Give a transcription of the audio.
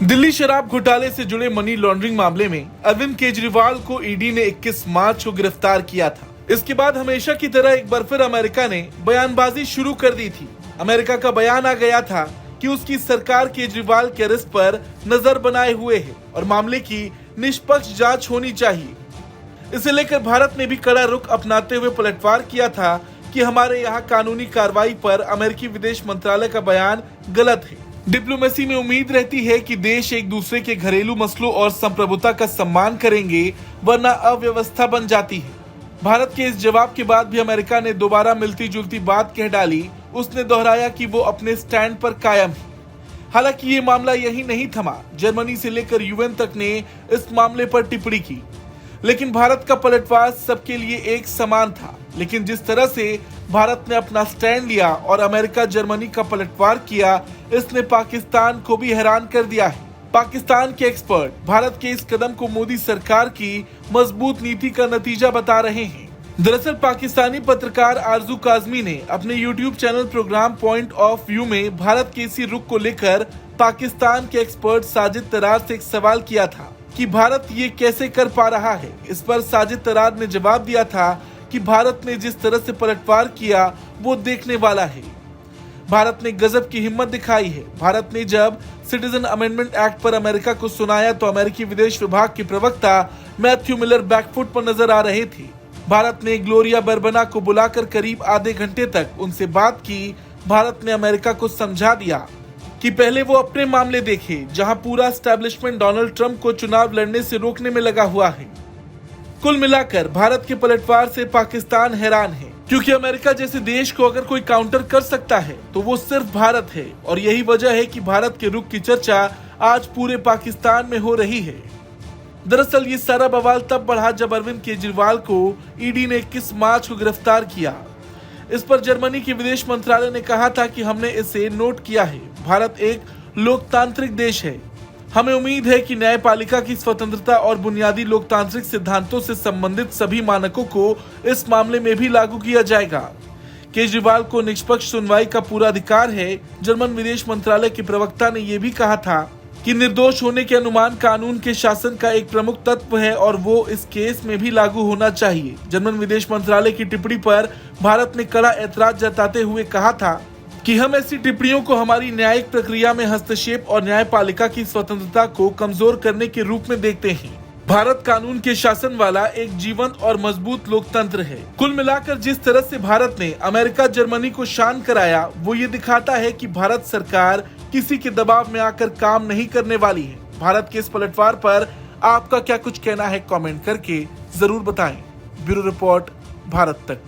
दिल्ली शराब घोटाले से जुड़े मनी लॉन्ड्रिंग मामले में अरविंद केजरीवाल को ईडी ने 21 मार्च को गिरफ्तार किया था। इसके बाद हमेशा की तरह एक बार फिर अमेरिका ने बयानबाजी शुरू कर दी थी। अमेरिका का बयान आ गया था कि उसकी सरकार केजरीवाल के अरेस्ट पर नजर बनाए हुए है और मामले की निष्पक्ष जांच होनी चाहिए। इसे लेकर भारत ने भी कड़ा रुख अपनाते हुए पलटवार किया था कि हमारे यहाँ कानूनी कार्रवाई पर अमेरिकी विदेश मंत्रालय का बयान गलत है। डिप्लोमेसी में उम्मीद रहती है कि देश एक दूसरे के घरेलू मसलों और संप्रभुता का सम्मान करेंगे, वरना अव्यवस्था बन जाती है। भारत के इस जवाब के बाद भी अमेरिका ने दोबारा मिलती जुलती बात कह डाली। उसने दोहराया कि वो अपने स्टैंड पर कायम है। हालांकि ये मामला यही नहीं थमा। जर्मनी से लेकर यूएन तक ने इस मामले पर टिप्पणी की, लेकिन भारत का पलटवार सबके लिए एक समान था। लेकिन जिस तरह से भारत ने अपना स्टैंड लिया और अमेरिका जर्मनी का पलटवार किया, इसने पाकिस्तान को भी हैरान कर दिया है। पाकिस्तान के एक्सपर्ट भारत के इस कदम को मोदी सरकार की मजबूत नीति का नतीजा बता रहे हैं। दरअसल पाकिस्तानी पत्रकार आरजू काजमी ने अपने YouTube channel program point of view में भारत के इसी रुख को लेकर पाकिस्तान के एक्सपर्ट साजिद तरार से एक सवाल किया था कि भारत ये कैसे कर पा रहा है। इस पर साजिद तरार ने जवाब दिया था कि भारत ने जिस तरह से पलटवार किया वो देखने वाला है। भारत ने गजब की हिम्मत दिखाई है। भारत ने जब सिटीजन अमेंडमेंट एक्ट पर अमेरिका को सुनाया तो अमेरिकी विदेश विभाग के प्रवक्ता मैथ्यू मिलर बैकफुट पर नजर आ रहे थे। भारत ने ग्लोरिया बर्बना को बुलाकर करीब आधे घंटे तक उनसे बात की। भारत ने अमेरिका को समझा दिया कि पहले वो अपने मामले देखे, जहां पूरा एस्टेब्लिशमेंट डोनाल्ड ट्रंप को चुनाव लड़ने से रोकने में लगा हुआ है। कुल मिलाकर भारत के पलटवार से पाकिस्तान हैरान है, क्योंकि अमेरिका जैसे देश को अगर कोई काउंटर कर सकता है तो वो सिर्फ भारत है। और यही वजह है कि भारत के रुख की चर्चा आज पूरे पाकिस्तान में हो रही है। दरअसल ये सारा बवाल तब बढ़ा जब अरविंद केजरीवाल को ईडी ने 21 मार्च को गिरफ्तार किया। इस पर जर्मनी के विदेश मंत्रालय ने कहा था कि हमने इसे नोट किया है। भारत एक लोकतांत्रिक देश है। हमें उम्मीद है कि न्यायपालिका की स्वतंत्रता और बुनियादी लोकतांत्रिक सिद्धांतों से संबंधित सभी मानकों को इस मामले में भी लागू किया जाएगा। केजरीवाल को निष्पक्ष सुनवाई का पूरा अधिकार है। जर्मन विदेश मंत्रालय के प्रवक्ता ने यह भी कहा था कि निर्दोष होने के अनुमान कानून के शासन का एक प्रमुख तत्व है और वो इस केस में भी लागू होना चाहिए। जर्मन विदेश मंत्रालय की टिप्पणी पर भारत ने कड़ा ऐतराज जताते हुए कहा था कि हम ऐसी टिप्पणियों को हमारी न्यायिक प्रक्रिया में हस्तक्षेप और न्यायपालिका की स्वतंत्रता को कमजोर करने के रूप में देखते हैं। भारत कानून के शासन वाला एक जीवंत और मजबूत लोकतंत्र है। कुल मिलाकर जिस तरह से भारत ने अमेरिका जर्मनी को शांत कराया, वो ये दिखाता है कि भारत सरकार किसी के दबाव में आकर काम नहीं करने वाली है। भारत के इस पलटवार पर आपका क्या कुछ कहना है, कमेंट करके जरूर बताएं। ब्यूरो रिपोर्ट, भारत तक।